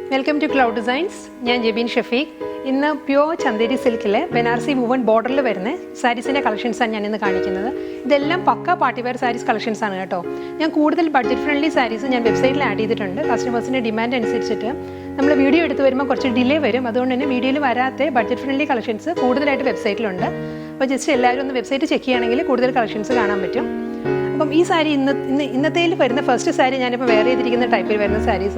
Welcome to Cloud Designs. I am Jebin Shafiq. This is pure Chandheri Silk Banarasi woven border sarees collections. This is pakka party wear sarees collections. I have budget friendly sarees on website. Customers demand we video delay video budget friendly collections website. Just website check collections. This saree is first saree I wear type sarees.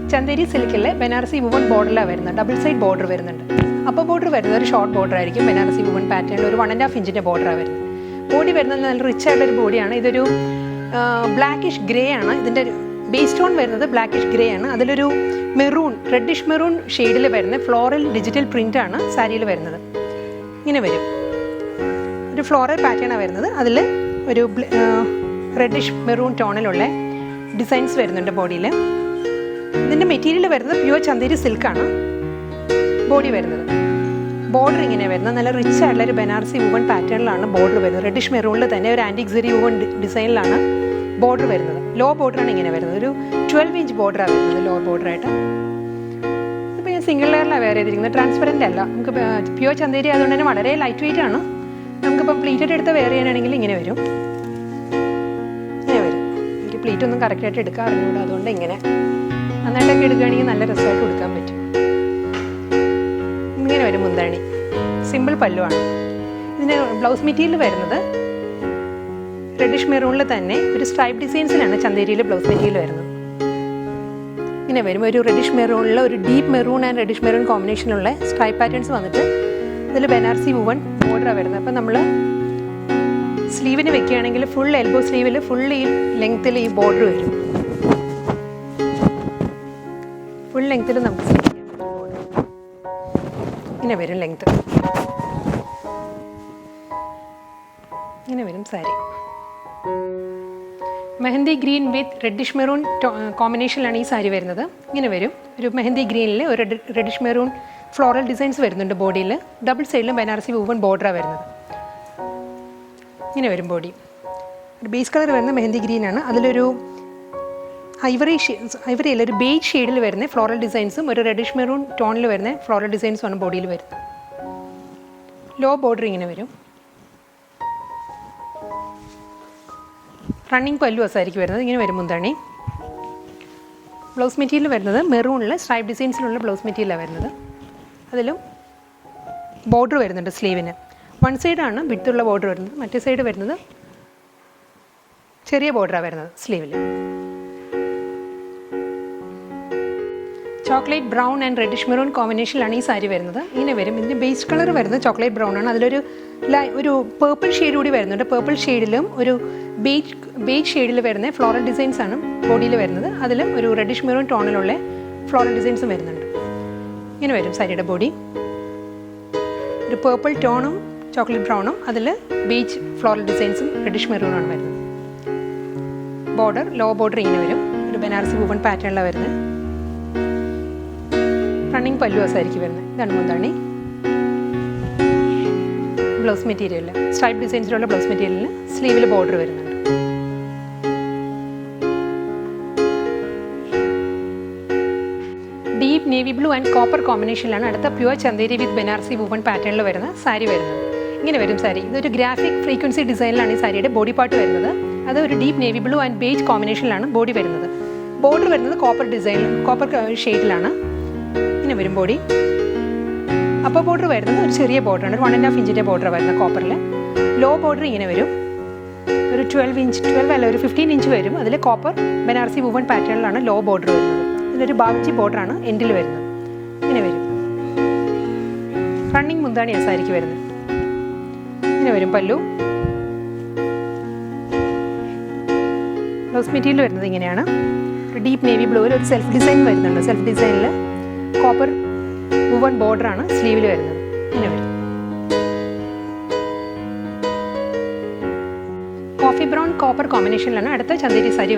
Chandheri Silk Banarasi woven border double side border upper border is short border Banarasi woven pattern 1.5 inch border body is rich body blackish grey base tone is blackish grey maroon reddish maroon shade floral digital print saree floral pattern reddish maroon tone designs body. The material is pure Chandheri Silk. Body border is rich Banarasi woven pattern. Border reddish maroon antique zari woven design. Border low border is 12 inch border. Lower border single layer transparent. Pure Chandheri is lightweight. Pleated at the variant. Pleat on the corrected car. And then I get a result. Simple pallu. Blouse material reddish maroon stripe designs Chandheri blouse material. In a reddish maroon, deep maroon and reddish maroon combination stripe patterns. Banarasi woven border. Sleeve in full elbow sleeve, full length border. Full length in a very length. In a very saree. Mehendi green with reddish maroon combination and saree vernada. In a very mehendi green or reddish maroon floral designs in the body double side Banarasi woven border vernada. In a very body. The base color is mehendi green ivory beige shade floral designs reddish maroon tone floral designs on body low bordering running pallu blouse material maroon stripe designs blouse material border sleeve one side width border another side cherry border sleeve. Chocolate brown and reddish maroon combination is this saree. The base color is chocolate brown. There is a purple shade. Purple shade is beige shade. Floral designs body. There is a reddish maroon tone. Floral designs. This is saree body. The purple tone, chocolate brown. There is beige floral designs. Reddish maroon. Border, low border. Banarasi woven pattern. Running pallu blouse material stripe designs blouse material sleeve border deep navy blue and copper combination pure Chandheri with Banarasi woven pattern saree saree this is graphic frequency design saree body part that is deep navy blue and beige combination body border copper design copper shade body. Upper border is a border, 1.5 inch border copper. Low border is 12 inch, 12 15 inch. That is copper Banarasi woven pattern low border. This is a Bhavchi border end. Running mundani saree. This is pallu. Blouse material deep navy blue self design. Self design. Copper woven border sleeve coffee brown copper combination Chandheri saree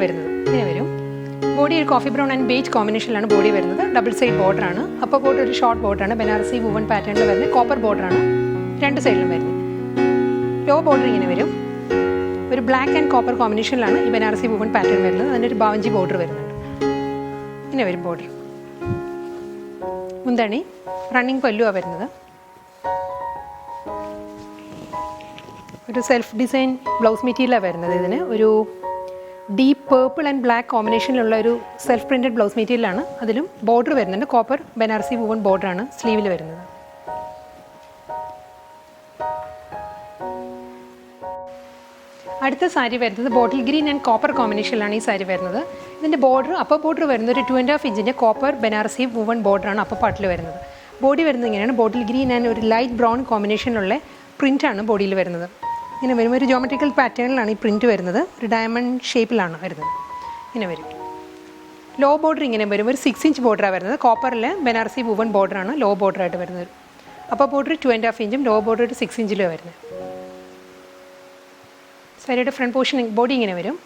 body coffee brown and beige combination body double side border upper border is short border Banarasi woven pattern copper border two side low border black and copper combination Banarasi woven pattern Bhavchi border border മുന്താണി running പല്ലുവാണ് വരുന്നത്. ഒരു self design blouse മെറ്റീരിയലാണ് വരുന്നത്. ഇതിന് ഒരു deep purple and black കോമ്പിനേഷനിലുള്ള ഒരു self printed blouse മെറ്റീരിയലാണ്. അതിലും ബോർഡർ വരുന്നുണ്ട്. കോപ്പർ ബനാറസി വൂവൺ ബോർഡറാണ് സ്ലീവിൽ വരുന്നത്. അടുത്ത സാരി വരുന്നത് ബോട്ടിൽ ഗ്രീൻ ആൻഡ് കോപ്പർ കോമ്പിനേഷനിലാണ് ഈ സാരി വരുന്നത്. ഇതിൻ്റെ ബോർഡർ അപ്പർ ബോർഡർ വരുന്നത് ഒരു 2.5 ഇഞ്ചിൻ്റെ കോപ്പർ ബനാറസി വൂവൺ ബോർഡറാണ് അപ്പർ പാർട്ടിൽ വരുന്നത്. ബോഡി വരുന്നത് ഇങ്ങനെയാണ്. ബോട്ടിൽ ഗ്രീൻ ആൻഡ് ഒരു ലൈറ്റ് ബ്രൗൺ കോമ്പിനേഷനിലുള്ള പ്രിൻ്റാണ് ബോഡിയിൽ വരുന്നത്. ഇങ്ങനെ വരും. ഒരു ജോമെട്രിക്കൽ പാറ്റേണിലാണ് ഈ പ്രിൻറ്റ് വരുന്നത്. ഒരു ഡയമണ്ട് ഷേപ്പിലാണ് വരുന്നത്. ഇങ്ങനെ വരും. ലോ ബോർഡർ ഇങ്ങനെ വരും. ഒരു 6 ഇഞ്ച് ബോർഡറാണ് വരുന്നത്. കോപ്പറിൽ ബനാറസി വൂവൺ ബോർഡറാണ് ലോ ബോർഡറായിട്ട് വരുന്നത്. അപ്പർ ബോർഡർ 2.5 ഇഞ്ചും ലോ ബോർഡർ 6 ഇഞ്ചിലും വരുന്നത്. സാരിയുടെ ഫ്രണ്ട് പോർഷൻ ബോഡി ഇങ്ങനെ വരും.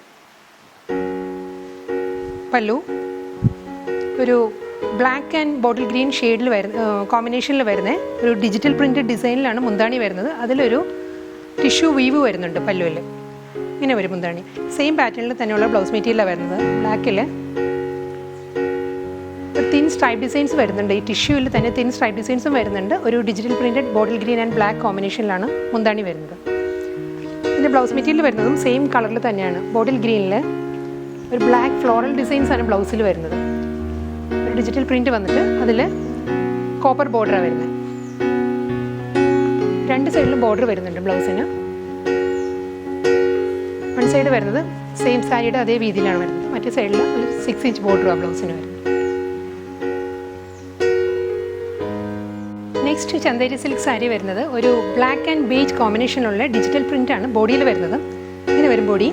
പല്ലു ഒരു ബ്ലാക്ക് ആൻഡ് ബോട്ടിൽ ഗ്രീൻ ഷെയ്ഡിൽ വരുന്ന കോമ്പിനേഷനിൽ വരുന്ന ഒരു ഡിജിറ്റൽ പ്രിൻറ്റഡ് ഡിസൈനിലാണ് മുന്താണി വരുന്നത്. അതിലൊരു ടിഷ്യൂ വീവ് വരുന്നുണ്ട് പല്ലുവിൽ. ഇങ്ങനെ വരും മുന്താണി. സെയിം പാറ്റേണിൽ തന്നെയുള്ള ബ്ലൗസ് മെറ്റീരിയലാണ് വരുന്നത്. ബ്ലാക്കിൽ ഒരു തിൻ സ്ട്രൈപ്പ് ഡിസൈൻസ് വരുന്നുണ്ട്. ഈ ടിഷ്യൂവിൽ തന്നെ തിൻ സ്ട്രൈപ്പ് ഡിസൈൻസും വരുന്നുണ്ട്. ഒരു digital printed bottle green and black കോമ്പിനേഷനിലാണ് മുന്താണി വരുന്നത്. ഇതിൻ്റെ ബ്ലൗസ് മെറ്റീരിയൽ വരുന്നതും സെയിം കളറിൽ തന്നെയാണ്. ബോട്ടിൽ ഗ്രീനിൽ ഒരു ബ്ലാക്ക് ഫ്ലോറൽ ഡിസൈൻസാണ് ബ്ലൗസിൽ വരുന്നത്. ഒരു ഡിജിറ്റൽ പ്രിൻറ്റ് വന്നിട്ട് അതിൽ കോപ്പർ ബോർഡറാണ് വരുന്നത്. രണ്ട് സൈഡിലും ബോർഡർ വരുന്നുണ്ട് ബ്ലൗസിന്. വൺ സൈഡ് വരുന്നത് സെയിം സാരിയുടെ അതേ രീതിയിലാണ് വരുന്നത്. മറ്റേ സൈഡിൽ ഒരു 6 ഇഞ്ച് ബോർഡറാണ് ബ്ലൗസിന് വരുന്നത്. നെക്സ്റ്റ് ചന്ദേരി സിൽക്ക് സാരി വരുന്നത് ഒരു ബ്ലാക്ക് ആൻഡ് ബേജ് കോമ്പിനേഷനുള്ള ഡിജിറ്റൽ പ്രിൻ്റാണ് ബോഡിയിൽ വരുന്നത്. ഇങ്ങനെ വരും ബോഡി.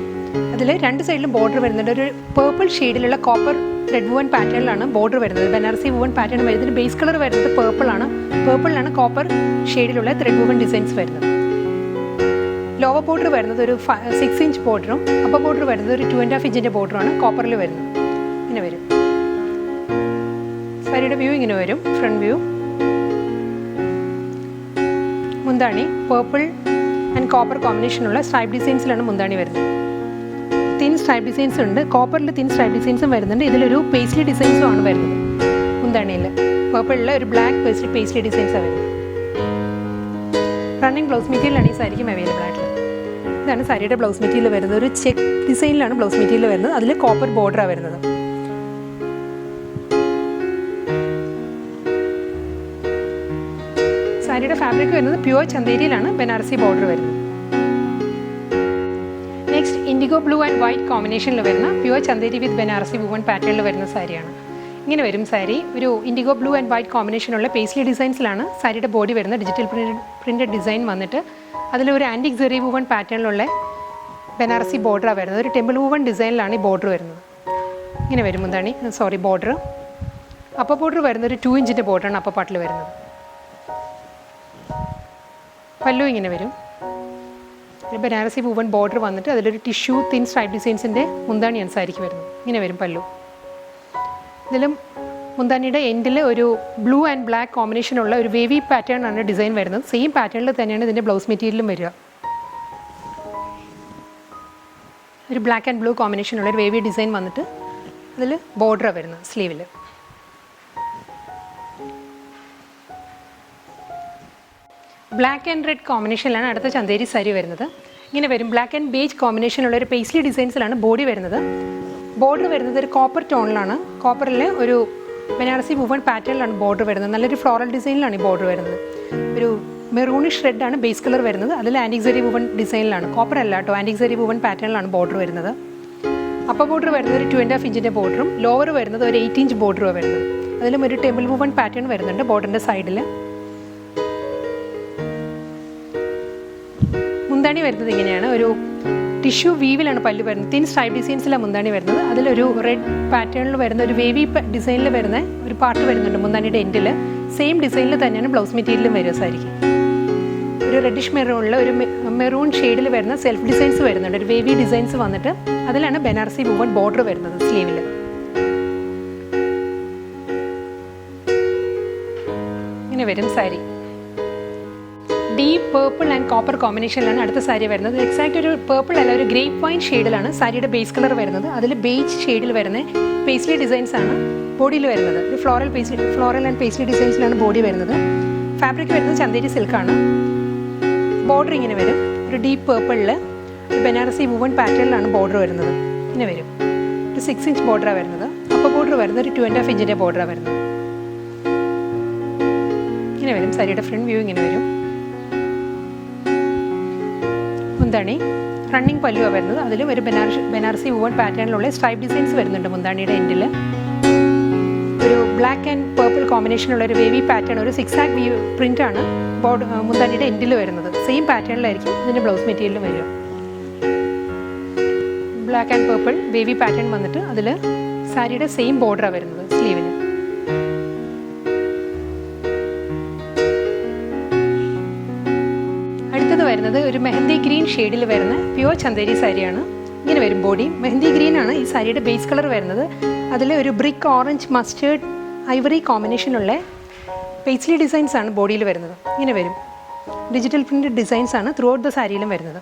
അതിൽ രണ്ട് സൈഡിലും ബോർഡർ വരുന്നുണ്ട്. ഒരു പേർപ്പിൾ ഷെയ്ഡിലുള്ള കോപ്പർ ത്രെഡ് വൂവൺ പാറ്റേണിലാണ് ബോർഡർ വരുന്നത്. ബനാറസി വൂവൺ പാറ്റേൺ വരുന്നത്. ബേസ് കളർ വരുന്നത് പേർപ്പിളാണ് കോപ്പർ ഷെയ്ഡിലുള്ള ത്രെഡ് വൂവൺ ഡിസൈൻസ് വരുന്നത്. ലോവർ ബോർഡർ വരുന്നത് ഒരു 6 ഇഞ്ച് ബോർഡറും അപ്പർ ബോർഡർ വരുന്നത് ഒരു 2.5 ഇഞ്ചിൻ്റെ ബോർഡറുമാണ് കോപ്പറിൽ വരുന്നത്. ഇങ്ങനെ വരും. സാരിയുടെ വ്യൂ ഇങ്ങനെ വരും. Front view. മുന്താണി പേർപ്പിൾ ആൻഡ് കോപ്പർ കോമ്പിനേഷനുള്ള സ്ട്രൈപ്പ് ഡിസൈൻസിലാണ് മുന്താണി വരുന്നത്. തിൻ സ്ട്രൈപ്പ് ഡിസൈൻസ് ഉണ്ട്. കോപ്പറിൽ തിൻ സ്ട്രൈപ്പ് ഡിസൈൻസും വരുന്നുണ്ട്. ഇതിലൊരു പേസ്ലി ഡിസൈൻസും ആണ് വരുന്നത്. മുന്താണിയിൽ പേർപ്പിളിൽ ഒരു ബ്ലാക്ക് പേസ്ലി ഡിസൈൻസാണ് വരുന്നത്. റണ്ണിങ് ബ്ലൗസ് മെറ്റീരിയലാണ് ഈ സാരിക്കും അവൈലബിൾ ആയിട്ടുള്ളത്. ഇതാണ് സാരിയുടെ ബ്ലൗസ് മെറ്റീരിയൽ വരുന്നത്. ഒരു ചെക്ക് ഡിസൈനിലാണ് ബ്ലൗസ് മെറ്റീരിയൽ വരുന്നത്. അതിൽ കോപ്പർ ബോർഡറാണ് വരുന്നത്. സാരിയുടെ ഫാബ്രിക് വരുന്നത് പ്യുവർ ചന്ദേരിയിലാണ് ബനാറസി ബോർഡർ വരുന്നത്. Next indigo blue and white കോമ്പിനേഷനിൽ വരുന്ന pure Chanderi with Banarasi woven പാറ്റേണിൽ വരുന്ന സാരിയാണ്. ഇങ്ങനെ വരും സാരി. ഒരു ഇൻഡിഗോ ബ്ലൂ ആൻഡ് വൈറ്റ് കോമ്പിനേഷനുള്ള പേസ്ലി ഡിസൈൻസിലാണ് സാരിയുടെ ബോഡി വരുന്നത്. ഡിജിറ്റൽ പ്രിൻറ്റഡ് ഡിസൈൻ വന്നിട്ട് അതിലൊരു ആൻറ്റിക് സെറി വൂവൺ പാറ്റേണിലുള്ള ബനാറസി ബോർഡറാണ് വരുന്നത്. ഒരു ടെമ്പിൾ വൂവൺ ഡിസൈനിലാണ് ഈ ബോർഡർ വരുന്നത്. ഇങ്ങനെ വരും മുന്താണി ബോർഡർ. അപ്പർ ബോർഡർ വരുന്നത് ഒരു 2 ഇഞ്ചിൻ്റെ ബോർഡറാണ് അപ്പർ പാർട്ടിൽ വരുന്നത്. പല്ലു ഇങ്ങനെ വരും. ഒരു ബനാറസി വൂവൺ ബോർഡർ വന്നിട്ട് അതിലൊരു ടിഷ്യൂ തിൻ സ്ട്രൈപ്പ് ഡിസൈൻസിൻ്റെ മുന്താണിയാണ് സാരിക്ക് വരുന്നത്. ഇങ്ങനെ വരും പല്ലു. ഇതിലും മുന്താണിയുടെ എൻഡിൽ ഒരു ബ്ലൂ ആൻഡ് ബ്ലാക്ക് കോമ്പിനേഷനുള്ള ഒരു വേവി പാറ്റേൺ ആണ് ഡിസൈൻ വരുന്നത്. സെയിം പാറ്റേണിൽ തന്നെയാണ് ഇതിൻ്റെ ബ്ലൗസ് മെറ്റീരിയലും വരിക. ഒരു ബ്ലാക്ക് ആൻഡ് ബ്ലൂ കോമ്പിനേഷനുള്ള ഒരു വേവി ഡിസൈൻ വന്നിട്ട് അതിൽ ബോർഡറാണ് വരുന്നത് സ്ലീവിൽ. ബ്ലാക്ക് ആൻഡ് റെഡ് കോമ്പിനേഷനിലാണ് അടുത്ത ചന്ദേരി സാരി വരുന്നത്. ഇങ്ങനെ വരും. ബ്ലാക്ക് ആൻഡ് ബേജ് കോമ്പിനേഷനുള്ള ഒരു പേസ്ലി ഡിസൈൻസിലാണ് ബോഡി വരുന്നത്. ബോർഡർ വരുന്നത് ഒരു കോപ്പർ ടോണിലാണ്. കോപ്പറിൽ ഒരു ബനാറസി വൂവൺ പാറ്റേണിലാണ് ബോർഡർ വരുന്നത്. നല്ലൊരു ഫ്ലോറൽ ഡിസൈനിലാണ് ഈ ബോർഡർ വരുന്നത്. ഒരു മെറൂണിഷ് റെഡാണ് ബേസ് കളർ വരുന്നത്. അതിൽ ആൻറ്റിക് സെറി വൂവൺ ഡിസൈനിലാണ്. കോപ്പർ അല്ല കേട്ടോ, ആൻറ്റിക് സെറി വൂവൺ പാറ്റേണിലാണ് ബോർഡർ വരുന്നത്. അപ്പർ ബോർഡർ വരുന്നത് ഒരു 2.5 ഇഞ്ചിൻ്റെ ബോർഡറും ലോവർ വരുന്നത് ഒരു 8 ഇഞ്ച് ബോർഡറുമാണ് വരുന്നത്. അതിലും ഒരു ടെമ്പിൾ വൂവൺ പാറ്റേൺ വരുന്നുണ്ട് ബോർഡറിൻ്റെ സൈഡിൽ. മുന്താണി വരുന്നത് ഇങ്ങനെയാണ്. ഒരു ടിഷ്യൂ വീവിലാണ് പല്ല് വരുന്നത്. തിൻ സ്ട്രൈപ്പ് ഡിസൈൻസിലാണ് മുന്താണി വരുന്നത്. അതിലൊരു റെഡ് പാറ്റേണിൽ വരുന്ന ഒരു വേവി ഡിസൈനിൽ വരുന്ന ഒരു പാർട്ട് വരുന്നുണ്ട് മുന്താണിയുടെ എൻഡിൽ. സെയിം ഡിസൈനിൽ തന്നെയാണ് ബ്ലൗസ് മെറ്റീരിയലും വരിക സാരിക്ക്. ഒരു റെഡിഷ് മെറൂണിൽ ഒരു മെറൂൺ ഷെയ്ഡിൽ വരുന്ന സെൽഫ് ഡിസൈൻസ് വരുന്നുണ്ട്. ഒരു വേവി ഡിസൈൻസ് വന്നിട്ട് അതിലാണ് ബനാറസി വൂവൺ ബോർഡർ വരുന്നത് സ്ലീവിൽ. ഇങ്ങനെ വരും sari. Deep purple and copper കോമ്പിനേഷനിലാണ് അടുത്ത സാരി വരുന്നത്. എക്സാക്റ്റ് ഒരു പേർപ്പിൾ അല്ല, ഒരു ഗ്രേപ്പ് വൈൻ ഷെയ്ഡിലാണ് സാരിയുടെ ബേസ് കളർ വരുന്നത്. അതിൽ ബേജ് ഷെയ്ഡിൽ വരുന്ന പേസ്ലി ഡിസൈൻസ് ആണ് ബോഡിയിൽ വരുന്നത്. ഒരു ഫ്ലോറൽ ആൻഡ് പേസ്ലി ഡിസൈൻസിലാണ് ബോഡി വരുന്നത്. ഫാബ്രിക് വരുന്നത് ചന്ദേരി സിൽക്കാണ്. ബോർഡർ ഇങ്ങനെ വരും. ഒരു ഡീപ്പ് പേർപ്പിളിൽ ഒരു ബനാറസി വുവൺ പാറ്റേണിലാണ് ബോർഡർ വരുന്നത്. ഇങ്ങനെ വരും. ഒരു 6 ഇഞ്ച് ബോർഡറാണ് വരുന്നത്. അപ്പർ ബോർഡർ വരുന്നത് ഒരു 2.5 ഇഞ്ചിൻ്റെ ബോർഡറാണ് വരുന്നത്. ഇങ്ങനെ വരും. സാരിയുടെ ഫ്രണ്ട് വ്യൂ ഇങ്ങനെ വരും. മുന്താണി റണ്ണിങ് പല്ലുവാണ് വരുന്നത്. അതിലും ഒരു ബനാറസി വുവൺ പാറ്റേണിലുള്ള സ്ട്രൈപ്പ് ഡിസൈൻസ് വരുന്നുണ്ട്. മുന്താണിയുടെ എൻഡിൽ ഒരു ബ്ലാക്ക് ആൻഡ് പേർപ്പിൾ കോമ്പിനേഷനുള്ള ഒരു വേവി പാറ്റേൺ, ഒരു 6 ആഗ് വ്യൂ പ്രിൻ്റാണ് മുന്താണിയുടെ എൻഡിൽ വരുന്നത്. സെയിം പാറ്റേണിലായിരിക്കും ഇതിൻ്റെ ബ്ലൗസ് മെറ്റീരിയലും വരിക. ബ്ലാക്ക് ആൻഡ് പേർപ്പിൾ വേവി പാറ്റേൺ വന്നിട്ട് അതിൽ സാരിയുടെ സെയിം ബോർഡറാണ് വരുന്നത് സ്ലീവിന്. അടുത്തത് വരുന്നത് ഒരു മെഹന്തി ഗ്രീൻ ഷെയ്ഡിൽ വരുന്ന പ്യുവർ ചന്ദേരി സാരിയാണ്. ഇങ്ങനെ വരും ബോഡി. മെഹന്തി ഗ്രീൻ ആണ് ഈ സാരിയുടെ ബേസ് കളർ വരുന്നത്. അതിൽ ഒരു ബ്രിക്ക് ഓറഞ്ച് മസ്റ്റേർഡ് ഐവറി കോമ്പിനേഷനുള്ള പേസ്ലി ഡിസൈൻസ് ആണ് ബോഡിയിൽ വരുന്നത്. ഇങ്ങനെ വരും. ഡിജിറ്റൽ പ്രിൻറ്റഡ് ഡിസൈൻസ് ആണ് ത്രൂ ഔട്ട് ദ സാരിയിലും വരുന്നത്.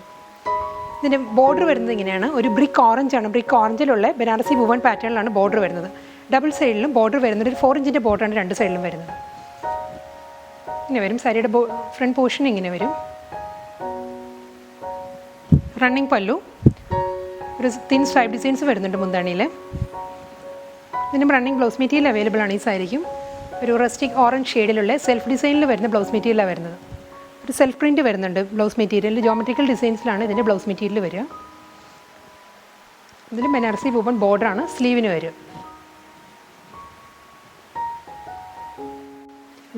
ഇതിൻ്റെ ബോർഡർ വരുന്നത് ഇങ്ങനെയാണ്. ഒരു ബ്രിക്ക് ഓറഞ്ച് ആണ്. ബ്രിക്ക് ഓറഞ്ചിലുള്ള ബനാറസി വുവൺ പാറ്റേണിലാണ് ബോർഡർ വരുന്നത്. ഡബിൾ സൈഡിലും ബോർഡർ വരുന്നത് ഒരു 4 ഇഞ്ചിൻ്റെ ബോർഡറാണ് രണ്ട് സൈഡിലും വരുന്നത്. ഇങ്ങനെ വരും. സാരിയുടെ ഫ്രണ്ട് പോർഷൻ ഇങ്ങനെ വരും. റണ്ണിങ് പല്ലു, ഒരു തിൻ സ്ട്രൈപ്പ് ഡിസൈൻസ് വരുന്നുണ്ട് മുന്താണിയിൽ. ഇതിനും റണ്ണിങ് ബ്ലൗസ് മെറ്റീരിയൽ അവൈലബിൾ ആണ് ഈ സാരിക്കും. ഒരു റസ്റ്റിക് ഓറഞ്ച് ഷെയ്ഡിലുള്ള സെൽഫ് ഡിസൈനിൽ വരുന്ന ബ്ലൗസ് മെറ്റീരിയലാണ് വരുന്നത്. ഒരു സെൽഫ് പ്രിൻറ്റ് വരുന്നുണ്ട് ബ്ലൗസ് മെറ്റീരിയൽ. ജോമെട്രിക്കൽ ഡിസൈൻസിലാണ് ഇതിൻ്റെ ബ്ലൗസ് മെറ്റീരിയൽ വരിക. ഇതിൽ ബനാറസി വുവൺ ബോർഡറാണ് സ്ലീവിന് വരിക.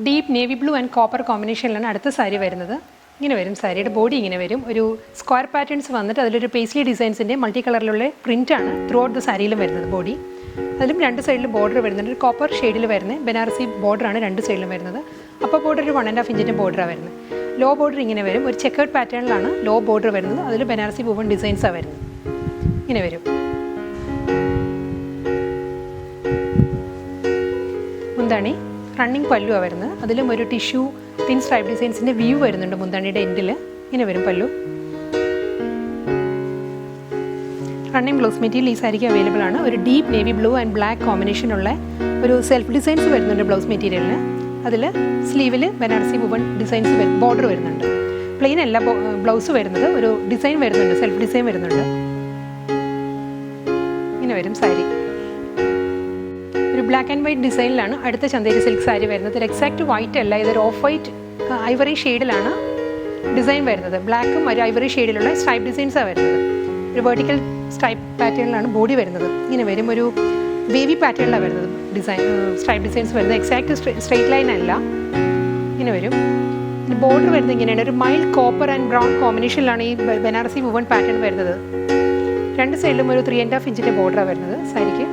Deep navy blue and copper കോമ്പിനേഷനിലാണ് അടുത്ത സാരി വരുന്നത്. ഇങ്ങനെ വരും. സാരിയുടെ ബോഡി ഇങ്ങനെ വരും. ഒരു സ്ക്വയർ പാറ്റേൺസ് വന്നിട്ട് അതിലൊരു പേസ്ലി ഡിസൈൻസിൻ്റെ മൾട്ടി കളറിലുള്ള പ്രിൻ്റാണ് ത്രൂ ഔട്ട് ദ സാരിയിലും വരുന്നത് ബോഡി. അതിലും രണ്ട് സൈഡിലും ബോർഡർ വരുന്നുണ്ട്. ഒരു കോപ്പർ ഷെയ്ഡിൽ വരുന്ന ബനാറസി ബോർഡറാണ് രണ്ട് സൈഡിലും വരുന്നത്. അപ്പോൾ ബോർഡർ ഒരു 1.5 ഇഞ്ചിൻ്റെ ബോർഡറാണ് വരുന്നത്. ലോ ബോർഡർ ഇങ്ങനെ വരും. ഒരു ചെക്കേർഡ് പാറ്റേണിലാണ് ലോ ബോർഡർ വരുന്നത്. അതിൽ ബനാറസി വുവൺ ഡിസൈൻസാണ് വരുന്നത്. ഇങ്ങനെ വരും. മുന്താണി റണ്ണിങ് പല്ലുവാണ് വരുന്നത്. അതിലും ഒരു ടിഷ്യൂ തിൻ സ്ട്രൈപ്പ് ഡിസൈൻസിൻ്റെ വ്യൂ വരുന്നുണ്ട് മുന്താണിയുടെ എൻഡിൽ. ഇങ്ങനെ വരും പല്ലു. റണ്ണിങ് ബ്ലൗസ് മെറ്റീരിയൽ ഈ സാരിക്ക് അവൈലബിൾ ആണ്. ഒരു deep navy blue and black കോമ്പിനേഷനുള്ള ഒരു സെൽഫ് ഡിസൈൻസ് വരുന്നുണ്ട് ബ്ലൗസ് മെറ്റീരിയലിന്. അതിൽ സ്ലീവിൽ ബനാറസി വുവൺ ഡിസൈൻസ് ബോർഡർ വരുന്നുണ്ട്. പ്ലെയിൻ അല്ല ബ്ലൗസ് വരുന്നത്. ഒരു ഡിസൈൻ വരുന്നുണ്ട്, സെൽഫ് ഡിസൈൻ വരുന്നുണ്ട്. ഇങ്ങനെ വരും സാരി. ഒരു ബ്ലാക്ക് ആൻഡ് വൈറ്റ് ഡിസൈനിലാണ് അടുത്ത ചന്ദേരി സിൽക്ക് സാരി വരുന്നത്. ഒരു എക്സാക്റ്റ് വൈറ്റ് അല്ല, ഇതൊരു ഓഫ് വൈറ്റ് ഐവറി ഷെയ്ഡിലാണ് ഡിസൈൻ വരുന്നത്. ബ്ലാക്കും ഒരു ഐവറി ഷെയ്ഡിലുള്ള സ്ട്രൈപ്പ് ഡിസൈൻസാണ് വരുന്നത്. ഒരു വെർട്ടിക്കൽ സ്ട്രൈപ്പ് പാറ്റേണിലാണ് ബോഡി വരുന്നത്. ഇങ്ങനെ വരും. ഒരു വേവി പാറ്റേണിലാണ് വരുന്നത് ഡിസൈൻ സ്ട്രൈപ്പ് ഡിസൈൻസ് വരുന്നത്. എക്സാക്റ്റ് സ്ട്രെയിറ്റ് ലൈൻ അല്ല. ഇങ്ങനെ വരും. ബോർഡർ വരുന്നത് ഇങ്ങനെയാണ്. ഒരു മൈൽഡ് കോപ്പർ ആൻഡ് ബ്രൗൺ കോമ്പിനേഷനിലാണ് ഈ ബനാറസി വുവൺ പാറ്റേൺ വരുന്നത്. രണ്ട് സൈഡിലും ഒരു 3.5 ഇഞ്ചിൻ്റെ ബോർഡറാണ് വരുന്നത് സാരിക്ക്.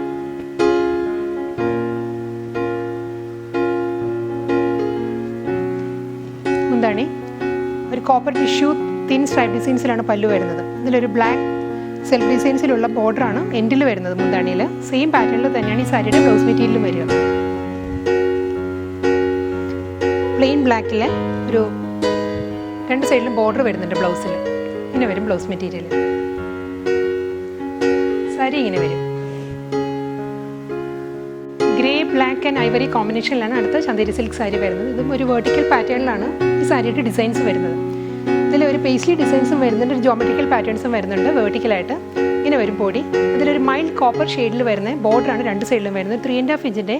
മുന്താണി ഒരു കോപ്പർ ടിഷ്യൂ തിൻ സ്ട്രൈപ്പ് ഡിസൈൻസിലാണ് പല്ലു വരുന്നത്. ഇതിലൊരു ബ്ലാക്ക് സെൽഫ് ഡിസൈൻസിലുള്ള ബോർഡറാണ് എൻഡിൽ വരുന്നത് മുന്താണിയിൽ. സെയിം പാറ്റേണിൽ തന്നെയാണ് ഈ സാരിയുടെ ബ്ലൗസ് മെറ്റീരിയലും വരിക. പ്ലെയിൻ ബ്ലാക്കിൽ ഒരു രണ്ട് സൈഡിലും ബോർഡർ വരുന്നുണ്ട് ബ്ലൗസിൽ. ഇങ്ങനെ വരും ബ്ലൗസ് മെറ്റീരിയൽ. സാരി ഇങ്ങനെ വരും. ഗ്രേ ബ്ലാക്ക് ആൻഡ് ഐവറി കോമ്പിനേഷനിലാണ് അടുത്ത ചന്ദേരി സിൽക്ക് സാരി വരുന്നത്. ഇതും ഒരു വെർട്ടിക്കൽ പാറ്റേണിലാണ് ഈ സാരിയുടെ ഡിസൈൻസ് വരുന്നത്. ഇതിൽ ഒരു പേസ്ലി ഡിസൈൻസും വരുന്നുണ്ട്, ഒരു ജോമെട്രിക്കൽ പാറ്റേൺസും വരുന്നുണ്ട് വെർട്ടിക്കലായിട്ട്. ഇങ്ങനെ വരും ബോഡി. ഇതിലൊരു മൈൽഡ് കോപ്പർ ഷെയ്ഡിൽ വരുന്ന ബോർഡറാണ് രണ്ട് സൈഡിലും വരുന്നത്. 3.5 ഇഞ്ചിൻ്റെ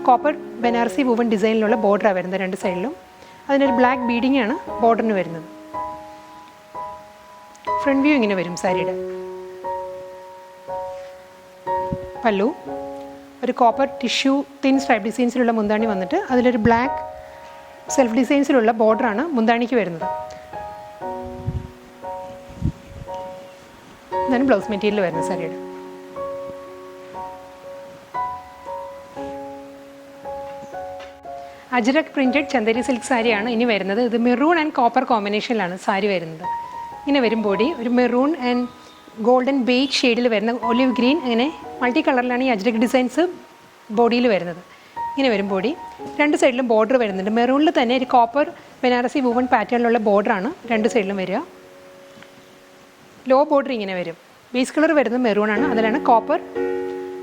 കോപ്പർ ബനാറസി വുവൺ ഡിസൈനിലുള്ള ബോർഡറാണ് വരുന്നത് രണ്ട് സൈഡിലും. അതിനൊരു ബ്ലാക്ക് ബീഡിംഗ് ആണ് ബോർഡറിന് വരുന്നത്. ഫ്രണ്ട് വ്യൂ ഇങ്ങനെ വരും സാരിയുടെ. പല്ലു ഒരു കോപ്പർ ടിഷ്യൂ തിൻ സ്ട്രൈപ്പ് ഡിസൈൻസിലുള്ള മുന്താണി വന്നിട്ട് അതിലൊരു ബ്ലാക്ക് സെൽഫ് ഡിസൈൻസിലുള്ള ബോർഡറാണ് മുന്താണിക്ക് വരുന്നത്. ഇതാണ് ബ്ലൗസ് മെറ്റീരിയൽ വരുന്നത് സാരിയുടെ. അജ്രക് പ്രിൻറ്റഡ് ചന്ദേരി സിൽക്ക് സാരിയാണ് ഇനി വരുന്നത്. ഇത് മെറൂൺ ആൻഡ് കോപ്പർ കോമ്പിനേഷനിലാണ് സാരി വരുന്നത്. ഇങ്ങനെ വരും ബോഡി. ഒരു മെറൂൺ ആൻഡ് ഗോൾഡൻ ബേജ് ഷെയ്ഡിൽ വരുന്ന ഒലിവ് ഗ്രീൻ, അങ്ങനെ മൾട്ടി കളറിലാണ് ഈ അജ്രക് ഡിസൈൻസ് ബോഡിയിൽ വരുന്നത്. ഇങ്ങനെ വരും ബോഡി. രണ്ട് സൈഡിലും ബോർഡർ വരുന്നുണ്ട്. മെറൂണിൽ തന്നെ ഒരു കോപ്പർ ബനാറസി വുവൺ പാറ്റേണിലുള്ള ബോർഡറാണ് രണ്ട് സൈഡിലും വരിക. ലോ ബോർഡർ ഇങ്ങനെ വരും. ബേസ് കളർ വരുന്നത് മെറൂണാണ്, അതിലാണ് കോപ്പർ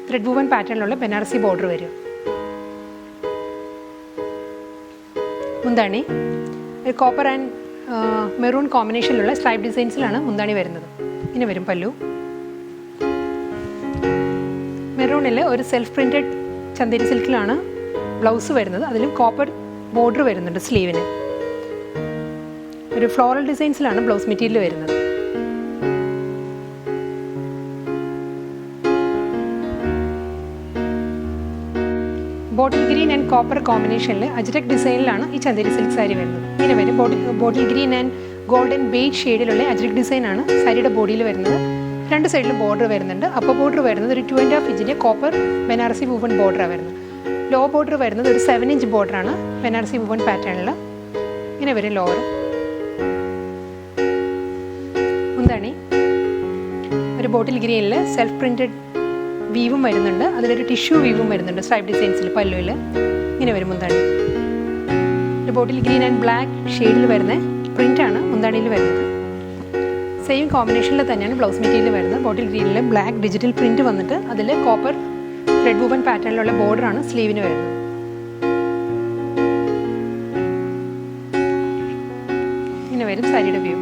ത്രെഡ് വുവൺ പാറ്റേണിലുള്ള ബനാറസി ബോർഡർ വരും. മുന്താണി ഒരു കോപ്പർ ആൻഡ് മെറൂൺ കോമ്പിനേഷനിലുള്ള സ്ട്രൈപ്പ് ഡിസൈൻസിലാണ് മുന്താണി വരുന്നത്. ഇങ്ങനെ വരും പല്ലു. മെറൂണിൽ ഒരു സെൽഫ് പ്രിൻറ്റഡ് ചന്ദേരി സിൽക്കിലാണ് ബ്ലൗസ് വരുന്നത്. അതിലും കോപ്പർ ബോർഡർ വരുന്നുണ്ട് സ്ലീവിന്. ഒരു ഫ്ലോറൽ ഡിസൈൻസിലാണ് ബ്ലൗസ് മെറ്റീരിയൽ വരുന്നത്. ബോട്ടിൽ ഗ്രീൻ ആൻഡ് കോപ്പർ കോമ്പിനേഷനിൽ അജ്രക് ഡിസൈനിലാണ് ഈ ചന്ദേരി സിൽക്ക് സാരി വരുന്നത്. ഇങ്ങനെ വരും. Bottle green and golden beige ഷെയ്ഡിലുള്ള അജ്രക് ഡിസൈനാണ് സാരിയുടെ ബോഡിയിൽ വരുന്നത്. രണ്ട് സൈഡിലും ബോർഡർ വരുന്നുണ്ട്. അപ്പർ ബോർഡർ വരുന്നത് ഒരു 2.5 ഇഞ്ചിൻ്റെ കോപ്പർ ബനാറസി വുവൺ ബോർഡറാണ് വരുന്നത്. ലോ ബോർഡർ വരുന്നത് ഒരു 7 ഇഞ്ച് ബോർഡറാണ് ബനാറസി വുവൺ പാറ്റേണിൽ. ഇങ്ങനെ വരും ലോവർ. മുന്താണി ഒരു ബോട്ടിൽ ഗ്രീനിൽ സെൽഫ് പ്രിൻറ്റഡ് വീവും വരുന്നുണ്ട്. അതിലൊരു ടിഷ്യൂ വീവും വരുന്നുണ്ട് സ്ട്രൈപ്പ് ഡിസൈൻസിൽ പല്ലുവിൽ. ഇങ്ങനെ വരും മുന്താണി. ഒരു ബോട്ടിൽ ഗ്രീൻ ആൻഡ് ബ്ലാക്ക് ഷെയ്ഡിൽ വരുന്ന പ്രിൻ്റാണ് മുന്താണിയിൽ വരുന്നത്. സെയിം കോമ്പിനേഷനിൽ തന്നെയാണ് ബ്ലൗസ് മെറ്റീരിയൽ വരുന്നത്. ബോട്ടിൽ ഗ്രീനിൽ ബ്ലാക്ക് ഡിജിറ്റൽ പ്രിൻറ്റ് വന്നിട്ട് അതിൽ കോപ്പർ ത്രെഡ് വുവൺ പാറ്റേണിലുള്ള ബോർഡറാണ് സ്ലീവിന് വരുന്നത്. ഇങ്ങനെ വരും സാരിയുടെ വ്യൂ.